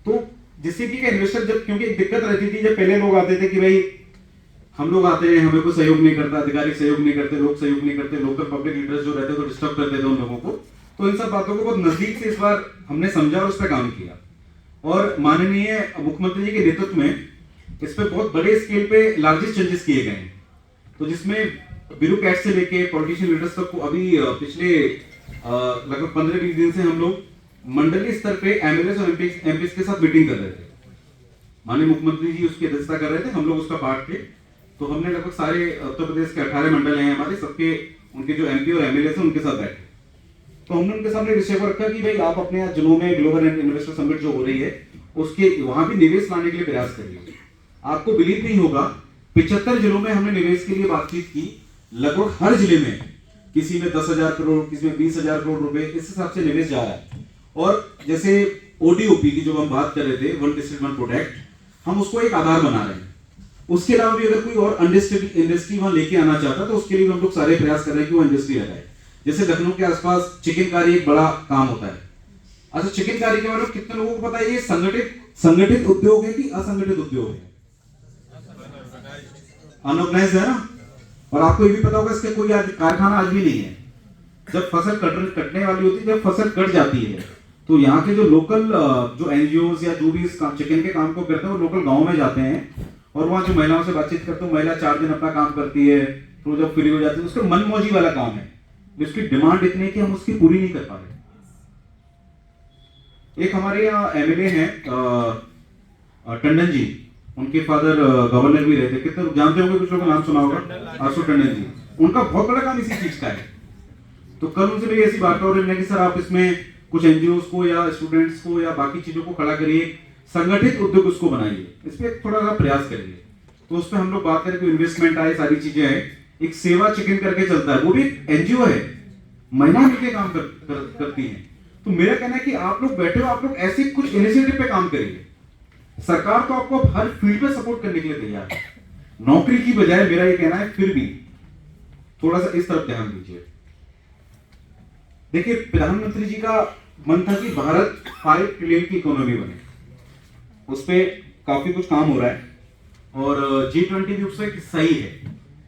तो जिससे कि इन्वेस्टर, जब, क्योंकि एक दिक्कत रहती थी जब पहले लोग आते थे कि भाई हम लोग आते हैं, हमें कोई सहयोग नहीं करता, अधिकारी सहयोग नहीं करते, लोग सहयोग नहीं करते, लोकल पब्लिक लीडर्स जो रहते तो डिस्टर्ब करते थे उन लोगों को। तो इन सब बातों को बहुत नजदीक से इस बार हमने समझा और उस पर काम किया। और माननीय मुख्यमंत्री जी के नेतृत्व में इस पे बहुत बड़े स्केल पे लार्जेस्ट चेंजेस किए गए हैं। तो जिसमें ब्यूरोक्रेट से लेके पॉलिटिशियन लीडर्स तक को अभी पिछले लगभग 15-20 दिन से हम लोग मंडलीय स्तर पे एमएलए और एमपी के साथ मीटिंग कर रहे थे। माननीय मुख्यमंत्री जी उसकी अध्यक्षता कर रहे थे, हम लोग उसका पार्ट थे। तो हमने लगभग सारे उत्तर प्रदेश के 18 मंडल हैं हमारे, सबके उनके जो एमपी और एमएलए हैं उनके साथ बैठे। तो हमने उनके सामने विषय पर रखा कि भाई आप अपने यहाँ जिलों में ग्लोबल इन्वेस्टर समिट जो हो रही है उसके वहां भी निवेश लाने के लिए प्रयास करिए। आपको बिलीव नहीं होगा, 75 जिलों में हमने निवेश के लिए बातचीत की। लगभग हर जिले में किसी में 10,000 करोड़, किसी में 20,000 करोड़ रुपए, इस हिसाब से निवेश जा रहा है। और जैसे ओडीओपी की जो हम बात कर रहे थे, वन डिस्ट्रिक्ट वन प्रोडक्ट, हम उसको एक आधार बना रहे हैं। उसके अलावा भी अगर कोई और इंडस्ट्री वहां लेके आना चाहता है तो उसके लिए हम लोग सारे प्रयास कर रहे हैं कि वो इंडस्ट्री लगाए। जैसे लखनऊ के आसपास चिकनकारी एक बड़ा काम होता है। अच्छा, चिकनकारी के बारे में कितने लोगों को पता है ये संगठित उद्योग है कि असंगठित उद्योग है? अनऑर्गेनाइज्ड है ना। और आपको ये भी पता होगा इसके कोई आज कारखाना आज भी नहीं है। जब फसल कटने वाली होती है, जब फसल कट जाती है, तो यहाँ के जो लोकल जो एनजीओ या जो भी इस चिकन के काम को करते हैं वो लोकल गांव में जाते हैं और वहाँ जो महिलाओं से बातचीत करते हैं, महिला 4 दिन अपना काम करती है, तो जब फ्री हो जाती है, उसका मनमौजी वाला काम है, जिसकी डिमांड इतनी है कि हम उसकी पूरी नहीं कर पा रहे। एक हमारे यहाँ एमएलए हैं टंडन जी, उनके फादर गवर्नर भी रहे थे, कितने जानते होंगे, कुछ लोगों का नाम सुना होगा, आशु टंडन जी। उनका बहुत बड़ा काम इसी चीज का है। तो कल उनसे मेरी ऐसी बात हो रही है कि सर आप इसमें कुछ एनजीओ को या स्टूडेंट्स को या बाकी चीजों को खड़ा करिए, संगठित उद्योग उसको बनाइए, इस पर थोड़ा सा प्रयास करिए। तो उस पर हम लोग बात करें कि इन्वेस्टमेंट आए, सारी चीजें आए। एक सेवा चिकन करके चलता है, वो भी एनजीओ है, महिला मिलकर काम करती है। तो मेरा कहना है कि आप लोग बैठे हो, आप लोग ऐसे कुछ इनिशिएटिव पे काम करिए। सरकार तो आपको हर फील्ड पे सपोर्ट करने के लिए तैयार है, नौकरी की बजाय मेरा ये कहना है फिर भी थोड़ा सा इस तरफ ध्यान दीजिए। देखिए, प्रधानमंत्री जी का मन था कि भारत 5 ट्रिलियन की इकोनॉमी बने, उस पर काफी कुछ काम हो रहा है और G20 भी उसका एक हिस्सा ही है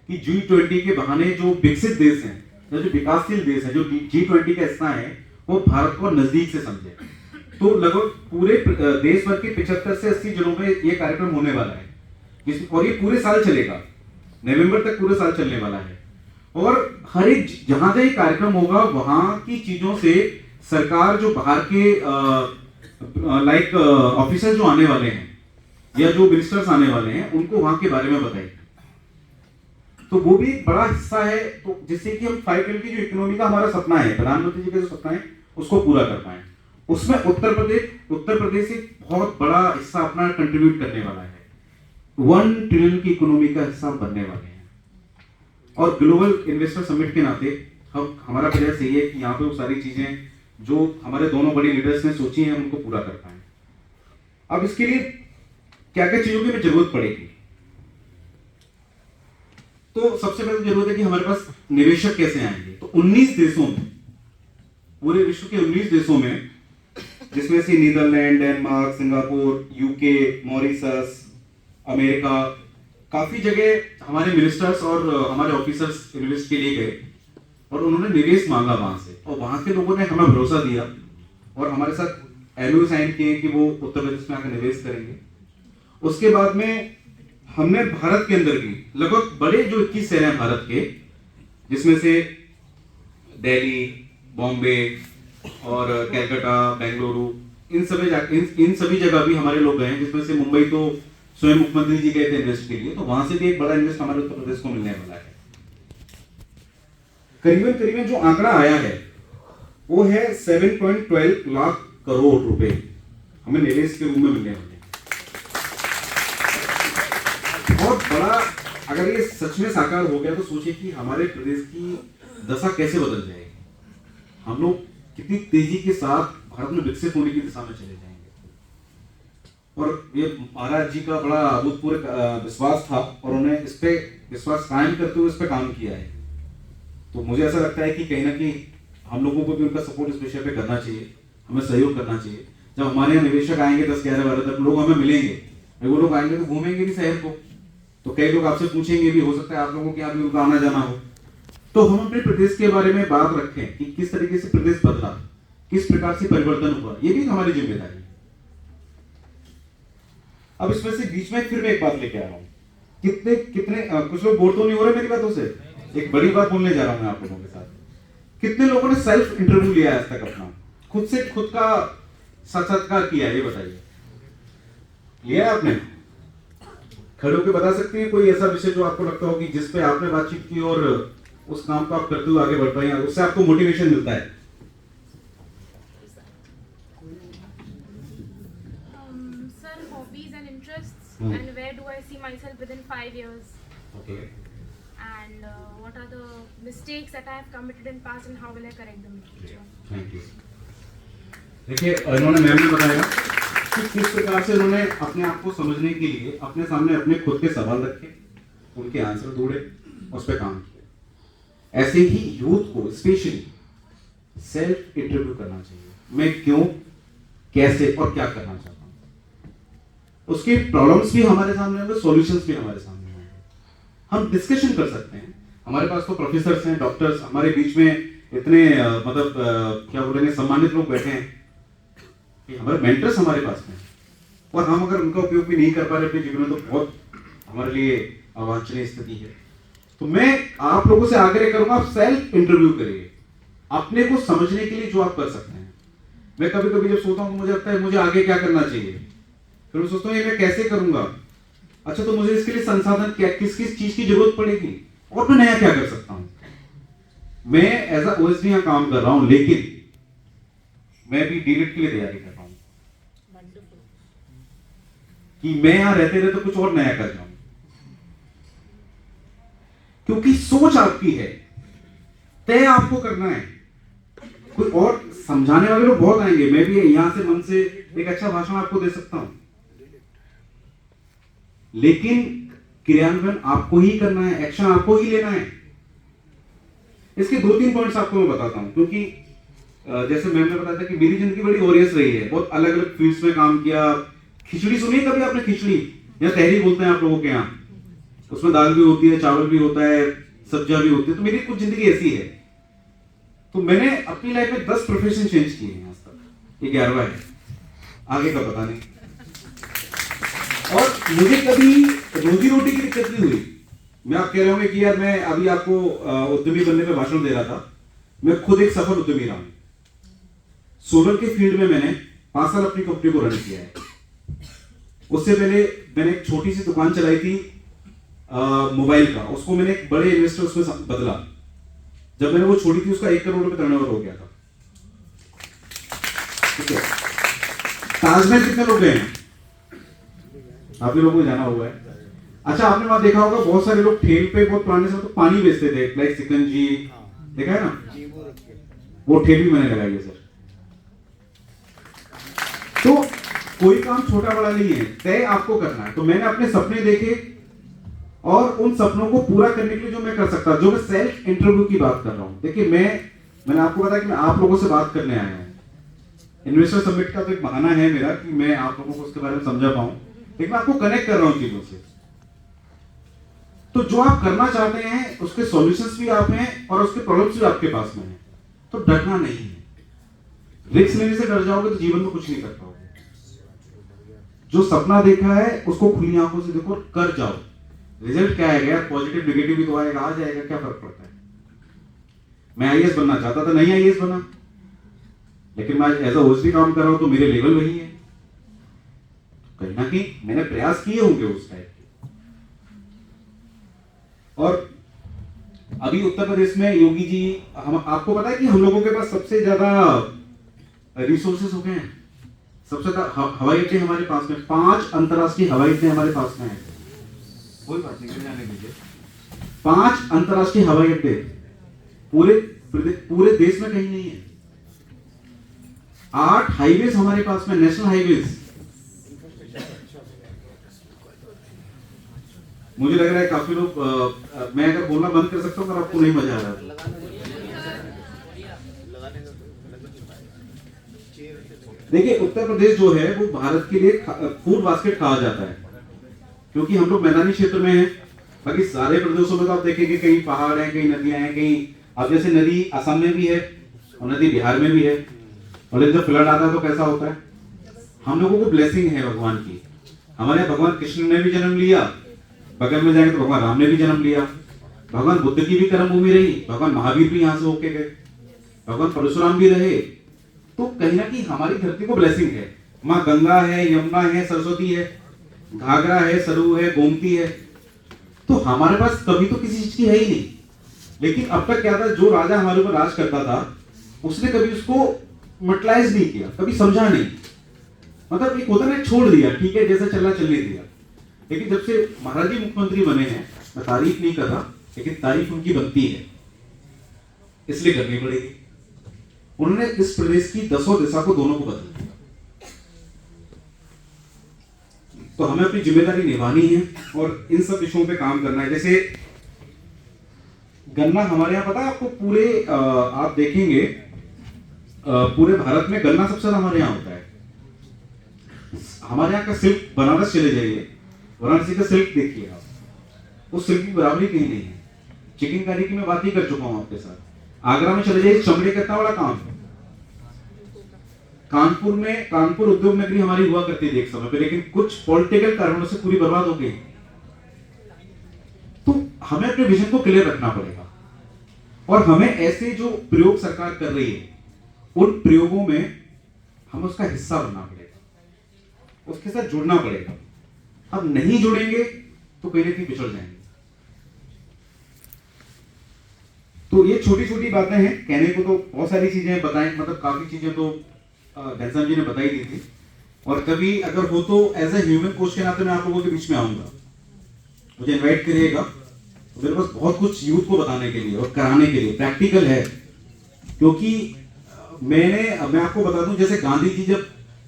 कि G20 के बहाने जो विकसित देश हैं, जो विकासशील देश है, जो G20 का हिस्सा है, वो भारत को नजदीक से समझे। तो लगभग पूरे देश भर के 75 से 80 जिलों में ये कार्यक्रम होने वाला है, और ये पूरे साल चलेगा, नवंबर तक पूरे साल चलने वाला है। और हर एक जहां जहां कार्यक्रम होगा वहां की चीजों से सरकार जो बाहर के लाइक ऑफिसर जो आने वाले हैं या जो मिनिस्टर्स आने वाले हैं, उनको वहां के बारे में बताएंगे। तो वो भी एक बड़ा हिस्सा है, तो जिससे कि हम 5 ट्रिलियन की जो इकोनॉमी का हमारा सपना है, प्रधानमंत्री जी का जो सपना है, उसको पूरा कर पाए। उसमें उत्तर प्रदेश एक बहुत बड़ा हिस्सा अपना कंट्रीब्यूट करने वाला है, 1 ट्रिलियन की इकोनॉमी का हिस्सा बनने वाले हैं। और ग्लोबल इन्वेस्टर समिट के नाते हमारा प्रयास यही है कि यहाँ पे वो सारी चीजें जो हमारे दोनों बड़े लीडर्स ने सोची हैं, उनको पूरा कर पाए। अब इसके लिए क्या क्या चीजों की जरूरत पड़ेगी? तो सबसे पहले जरूरत है कि हमारे पास निवेशक कैसे आएंगे। तो 19 देशों में, पूरे विश्व के 19 देशों में, जिसमें से Netherlands, Denmark, Singapore, UK, Mauritius, America, काफी जगह हमारे मिनिस्टर्स और हमारे ऑफिसर्स इन्वेस्ट के लिए गए और उन्होंने निवेश मांगा वहां से, और वहां के लोगों ने हमें भरोसा दिया और हमारे साथ एमओयू साइन किए कि वो उत्तर प्रदेश में आकर निवेश करेंगे। उसके बाद में हमने भारत के अंदर भी लगभग बड़े जो 21 शहर हैं भारत के, जिसमें से दिल्ली, बॉम्बे और कलकत्ता, बेंगलुरु, इन सभी जगह भी हमारे लोग गए हैं, जिसमें से मुंबई तो स्वयं मुख्यमंत्री जी गए थे इन्वेस्ट के लिए, तो वहां से भी एक बड़ा इन्वेस्ट हमारे उत्तर प्रदेश को मिलने वाला है। करीबन जो आंकड़ा आया है वो है 7.12 लाख करोड़ रुपए हमें निवेश के रूप में मिलने वाले हैं। बहुत बड़ा, अगर ये सच में साकार हो गया तो सोचिए कि हमारे प्रदेश की दशा कैसे बदल जाएगी। हम लोग कितनी तेजी के साथ भारत में विकसित होने की दिशा में चले जाएंगे। और ये महाराज जी का बड़ा अभूतपूर्व विश्वास था और उन्होंने इस पे विश्वास कायम करते हुए इस पे काम किया है। तो मुझे ऐसा लगता है कि कहीं ना कहीं हम लोगों को भी उनका सपोर्ट इस विषय पे करना चाहिए, हमें सहयोग करना चाहिए। जब हमारे यहाँ निवेशक आएंगे 10, 11, 12 तक लोग हमें मिलेंगे, वो लोग आएंगे तो घूमेंगे भी शहर को, तो कई लोग आपसे पूछेंगे भी, हो सकता है आप लोगों के यहाँ भी उनका आना जाना हो। तो हम अपने प्रदेश के बारे में बात रखें कि किस तरीके से प्रदेश बदला, किस प्रकार से परिवर्तन हुआ, ये भी हमारी जिम्मेदारी है। अब इसमें से बीच में फिर मैं एक बात लेके आ रहा हूँ, कितने कुछ लोग बोर तो नहीं हो रहे मेरी बातों से। एक बड़ी बात बोलने जा रहा हूं मैं आप लोगों के साथ। कितने लोगों ने सेल्फ इंटरव्यू लिया है आज तक अपना, खुद से खुद का साक्षात्कार किया है, ये बताइए, लिया है आपने? खड़े होकर बता सकते हैं कोई ऐसा विषय जो आपको लगता हो कि जिस पे आपने बातचीत की और उस काम को आप करते हुए आगे बढ़ पाए, उससे आपको मोटिवेशन मिलता है? Sir, hobbies and interests, and where do I see myself within 5 years? Okay. And what are the mistakes that I have committed in past and how will I correct them in future? Thank you. देखिए, इन्होंने ma'am ने बताया कि किस प्रकार से उन्होंने अपने आप को समझने के लिए अपने सामने अपने खुद के सवाल रखे, उनके आंसर ढूंढे, उस पर काम किया। ऐसे ही यूथ को स्पेशली सेल्फ इंटरव्यू करना चाहिए। मैं क्यों, कैसे और क्या करना चाहता हूं। उसके प्रॉब्लम्स भी हमारे सामने होंगे, सॉल्यूशंस भी हमारे सामने होंगे, हम डिस्कशन कर सकते हैं। हमारे पास तो प्रोफेसर्स हैं, डॉक्टर्स, हमारे बीच में इतने क्या बोलेंगे सम्मानित लोग बैठे हैं कि हमारे मेंटर्स हमारे पास में, और हम अगर उनका उपयोग भी नहीं कर पा रहे अपने जीवन में तो बहुत हमारे लिए अवांछनीय स्थिति है। तो मैं आप लोगों से आग्रह करूंगा, आप सेल्फ इंटरव्यू करिए, अपने को समझने के लिए जो आप कर सकते हैं। मैं कभी कभी जब सोता हूं तो मुझे लगता है मुझे आगे क्या करना चाहिए, फिर मैं सोचता हूँ ये मैं कैसे करूंगा, अच्छा तो मुझे इसके लिए संसाधन क्या, किस किस चीज की जरूरत पड़ेगी, और मैं नया क्या कर सकता हूं। मैं एज अ ओएसडी यहां काम कर रहा हूं, लेकिन मैं भी डीलिट के लिए तैयारी कर रहा हूं कि मैं यहां रहते रहते कुछ और नया कर जाऊं, क्योंकि सोच आपकी है, तय आपको करना है। कोई और समझाने वाले लोग बहुत आएंगे, मैं भी यहां से मन से एक अच्छा भाषण आपको दे सकता हूं, लेकिन क्रियान्वयन आपको ही करना है, एक्शन आपको ही लेना है। इसके 2-3 पॉइंट्स आपको मैं बताता हूं, क्योंकि जैसे मैम ने बताया था कि मेरी जिंदगी बड़ी ओरियस रही है, बहुत अलग अलग फील्ड्स में काम किया। खिचड़ी सुनी कभी आपने? खिचड़ी या तहरी बोलते हैं आप लोगों के यहाँ, उसमें दाल भी होती है, चावल भी होता है, सब्जियां भी होती है। तो मेरी कुछ जिंदगी ऐसी है। तो मैंने अपनी लाइफ में 10 प्रोफेशन चेंज किए हैं आज तक, ये 11वां है, आगे का पता नहीं। और मुझे कभी रोजी रोटी की दिक्कत नहीं हुई। मैं आप कह रहे होंगे कि यार मैं अभी आपको उद्यमी बनने पे भाषण दे रहा था, मैं खुद एक सफल उद्यमी रहा हूं। सोलर के फील्ड में मैंने 5 साल अपनी कंपनी को रन किया है। उससे पहले मैंने एक छोटी सी दुकान चलाई थी मोबाइल का, उसको मैंने एक बड़े इन्वेस्टर उसमें बदला। जब मैंने वो छोड़ी थी उसका 1 करोड़ रुपए टर्नओवर हो गया था। ठीक है, ताजमहल कितने लोग गए हैं? आप लोगों को जाना हुआ है। अच्छा, आपने वहां देखा होगा बहुत सारे लोग ठेल पे बहुत पुराने समय तो पानी बेचते थे, लाइक सिकंजी, देखा है ना? वो ठेल भी मैंने लगाई है सर। तो कोई काम छोटा बड़ा नहीं है, तय आपको करना है। तो मैंने अपने सपने देखे और उन सपनों को पूरा करने के लिए जो मैं कर सकता, जो मैं सेल्फ इंटरव्यू की बात कर रहा हूं। देखिए मैंने आपको बताया कि मैं आप लोगों से बात करने आया हूं। इन्वेस्टर समिट का तो एक बहाना है मेरा कि मैं आप लोगों को उसके बारे में समझा पाऊं, लेकिन मैं आपको कनेक्ट कर रहा हूं चीजों से। तो जो आप करना चाहते हैं उसके सॉल्यूशंस भी आप हैं और उसके प्रॉब्लम्स भी आपके पास में हैं। तो डरना नहीं है। रिस्क लेने से डर जाओगे तो जीवन में कुछ नहीं कर पाओगे। जो सपना देखा है उसको खुली आंखों से देखो और कर जाओ। रिजल्ट क्या आएगा, पॉजिटिव नेगेटिव भी तो आएगा, आ जाएगा, क्या फर्क पड़ता है। मैं आईएएस बनना चाहता था, नहीं आईएएस बना, लेकिन मैं एज अ ओएसडी काम कर रहा हूं तो मेरे लेवल वही है। कहीं ना कहीं मैंने प्रयास किए होंगे उस टाइप के। और अभी उत्तर प्रदेश में योगी जी, हम आपको पता है कि हम लोगों के पास सबसे ज्यादा रिसोर्सेस हो गए हैं। सबसे ज्यादा हवाई अड्डे हमारे पास में, 5 अंतरराष्ट्रीय हवाई अड्डे हमारे पास में है। कोई बात नहीं, जाने दीजिए। 5 अंतरराष्ट्रीय हवाई अड्डे पूरे देश में कहीं नहीं है। 8 हाईवेज हमारे पास में, नेशनल हाईवेज। मुझे लग रहा है काफी लोग मैं अगर बोलना बंद कर सकता हूं अगर आपको नहीं मजा आ रहा है। देखिए उत्तर प्रदेश जो है वो भारत के लिए फूड बास्केट कहा जाता है, क्योंकि हम लोग मैदानी क्षेत्र में हैं। बाकी सारे प्रदेशों में तो आप देखेंगे कहीं पहाड़ हैं, कहीं नदियां हैं, कहीं अब जैसे नदी असम में भी है और नदी बिहार में भी है। और जब फ्लड आता है तो कैसा होता है। हम लोगों को ब्लेसिंग है भगवान की। हमारे यहाँ भगवान कृष्ण ने भी जन्म लिया, बगल में जाएंगे तो भगवान राम ने भी जन्म लिया, भगवान बुद्ध की भी कर्म भूमि रही, भगवान महावीर भी यहाँ से होके गए, भगवान परशुराम भी रहे। तो कहीं ना कहीं हमारी धरती को ब्लेसिंग है। माँ गंगा है, यमुना है, सरस्वती है, घाघरा है, सरयू है, गोमती है। तो हमारे पास कभी तो किसी चीज की है ही नहीं। लेकिन अब तक क्या था, जो राजा हमारे ऊपर राज करता था उसने कभी उसको मटलाइज नहीं किया, कभी समझा नहीं। मतलब एक होता ना, छोड़ दिया, ठीक है जैसा चलना चलने दिया। लेकिन जब से महाराज जी मुख्यमंत्री बने हैं, मैं तारीफ नहीं कर रहा, लेकिन तारीफ उनकी बनती है, इसलिए करनी पड़ेगी। उन्होंने इस प्रदेश की 10 दिशा को दोनों को बदल दिया। तो हमें अपनी जिम्मेदारी निभानी है और इन सब विषयों पे काम करना है। जैसे गन्ना हमारे यहाँ, पता है आपको, पूरे आप देखेंगे पूरे भारत में गन्ना सबसे ज्यादा हमारे यहाँ होता है। हमारे यहाँ का सिल्क, बनारस चले जाइए, वाराणसी का सिल्क देखिए आप, उस सिल्क की बराबरी कहीं नहीं है। चिकनकारी की मैं बात ही कर चुका हूँ आपके साथ। आगरा में चले जाइए, चमड़े का इतना बड़ा काम है। कानपुर में, कानपुर उद्योग नगरी हमारी हुआ करती थी एक समय पे, लेकिन कुछ पॉलिटिकल कारणों से पूरी बर्बाद हो गई। तो हमें अपने विजन को क्लियर रखना पड़ेगा, और हमें ऐसे जो प्रयोग सरकार कर रही है, उन प्रयोगों में हमें उसका हिस्सा बनना पड़ेगा, उसके साथ जुड़ना पड़ेगा। अब नहीं जुड़ेंगे तो कहीं ना कहीं पिछड़ जाएंगे। तो ये छोटी छोटी बातें हैं, कहने को तो बहुत सारी चीजें बताएं, मतलब काफी चीजें तो घनश्याम जी ने बताई दी थी। और कभी अगर हो तो एज ए ह्यूमन कोच के नाते मैं आप लोगों के बीच में आऊंगा, मुझे इनवाइट करिएगा। तो मेरे पास बहुत कुछ यूथ को बताने के लिए और कराने के लिए प्रैक्टिकल है। क्योंकि मैं आपको बता दूं, जैसे गांधी जी जब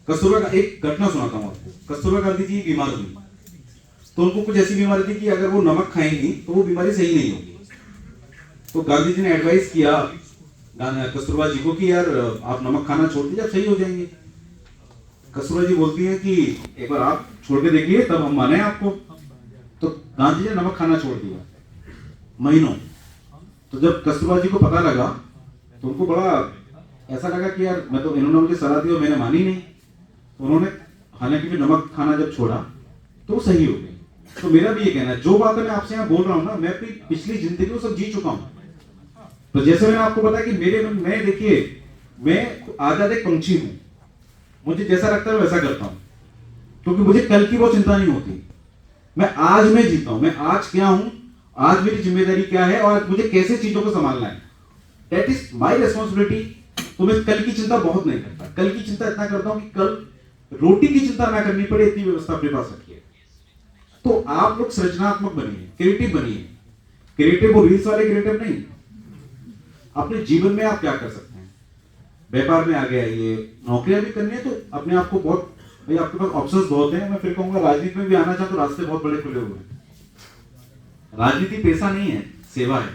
कस्तूरबा, एक घटना सुनाता हूं आपको। कस्तूरबा गांधी जी बीमार हुई, तो उनको कुछ ऐसी बीमारी थी कि अगर वो नमक खाएंगी तो वो बीमारी सही नहीं होगी। तो गांधी जी ने एडवाइस किया कस्तूरबा जी को कि यार आप नमक खाना छोड़ दीजिए, आप सही हो जाएंगे। कस्तूरबा जी बोलती है कि एक बार आप छोड़ के देखिए, तब हम माने आपको। तो गांधी जी ने नमक खाना छोड़ दिया महीनों। तो जब कस्तूरबा जी को पता लगा तो उनको बड़ा ऐसा लगा कि यार मैं तो, इन्होंने मुझे सलाह दी और मैंने मानी नहीं। तो उन्होंने हालांकि फिर नमक खाना जब छोड़ा तो वो सही हो गई। तो मेरा भी ये कहना है, जो बातें मैं आपसे यहाँ बोल रहा हूँ ना, मैं अपनी पिछली जिंदगी में सब जी चुका हूँ। तो जैसे मैंने आपको बताया कि मैं देखिए, मैं आजाद एक पंछी हूं, मुझे जैसा लगता है वैसा करता हूं, क्योंकि मुझे कल की वो चिंता नहीं होती। मैं आज में जीता हूं, मैं आज क्या हूं, आज मेरी जिम्मेदारी क्या है और मुझे कैसे चीजों को संभालना है, दैट इज माई रेस्पॉन्सिबिलिटी। तो मैं कल की चिंता बहुत नहीं करता, कल की चिंता इतना करता हूं कि कल रोटी की चिंता ना करनी पड़े, इतनी व्यवस्था अपने पास रखिए। तो आप लोग सृजनात्मक बनिए, क्रिएटिव बनिए। क्रिएटिव वो रील्स वाले क्रिएटिव नहीं, अपने जीवन में आप क्या कर सकते हैं, व्यापार में आगे आइए, नौकरियां भी करनी है तो अपने आप को बहुत, भाई आपके पास ऑप्शंस बहुत हैं। मैं फिर कहूंगा राजनीति में भी आना चाहे तो रास्ते बहुत बड़े खुले हुए हैं। राजनीति पैसा नहीं है, सेवा है।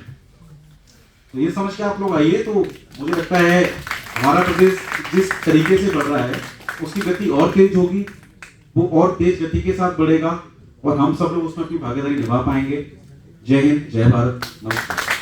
तो ये समझ के आप लोग आइए, तो मुझे लगता है हमारा प्रदेश जिस तरीके से बढ़ रहा है उसकी गति और तेज होगी, वो और तेज गति के साथ बढ़ेगा और हम सब लोग उसमें अपनी भागीदारी निभा पाएंगे। जय हिंद, जय भारत, नमस्कार।